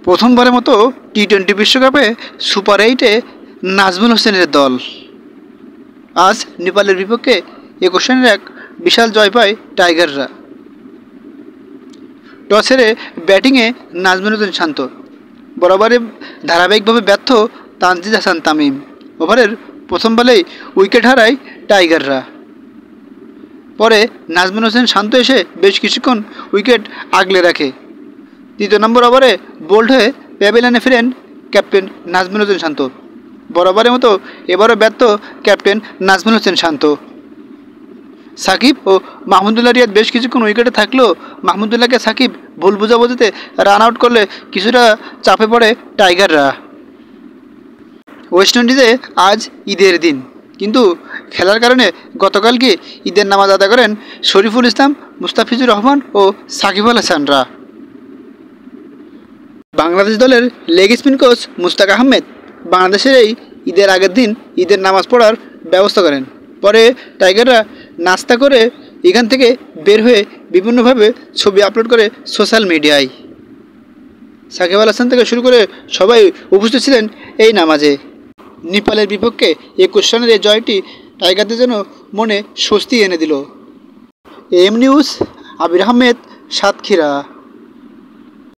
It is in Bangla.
প্রথমবারের মতো টি-20 বিশ্বকাপে সুপার 8-এ নাজমুল হোসেনের দল। আজ নেপালের বিপক্ষে 21 রানের এক বিশাল জয় পায় টাইগাররা। টস হেরে ব্যাটিংয়ে নাজমুল হোসেন শান্ত, বরাবরে ধারাবাহিকভাবে ব্যর্থ তানজিদ হাসান তামিম। ওভারের প্রথম বলেই উইকেট হারায় টাইগাররা। পরে নাজমুল হোসেন শান্ত এসে বেশ কিছুক্ষণ উইকেট আগলে রাখে। তৃতীয় নম্বর ওভারে বোল্ড হয়ে প্যাভিলিয়নে ফিরেন ক্যাপ্টেন নাজমুল হোসেন শান্ত। বরাবরের মতো এবারও ব্যর্থ ক্যাপ্টেন নাজমুল হোসেন শান্ত। সাকিব ও মাহমুদুল্লাহ রিয়াদ বেশ কিছুক্ষণ উইকেটে থাকলেও মাহমুদুল্লাহকে সাকিব ভুল বোঝাবুঝিতে রান আউট করলে কিছুটা চাপে পড়ে টাইগাররা। ওয়েস্ট ইন্ডিজে আজ ঈদের দিন, কিন্তু খেলার কারণে গতকালকে ঈদের নামাজ আদায় করেন শরীফুল ইসলাম, মুস্তাফিজুর রহমান ও সাকিব আল হাসানরা। বাংলাদেশ দলের leg spin coach Mushtaq Ahmed বাংলাদেশের এই ঈদের আগের দিন ঈদের নামাজ পড়ার ব্যবস্থা করেন। পরে টাইগাররা নাস্তা করে এখান থেকে বের হয়ে বিভিন্নভাবে ছবি আপলোড করে সোশ্যাল মিডিয়ায়। সাকিব আল হাসান থেকে শুরু করে সবাই উপস্থিত ছিলেন এই নামাজে। নেপালের বিপক্ষে 21 রানের এই জয়টি টাইগারদের যেন মনে স্বস্তি এনে দিল। এম নিউজ, আবির আহমেদ, সাতক্ষীরা।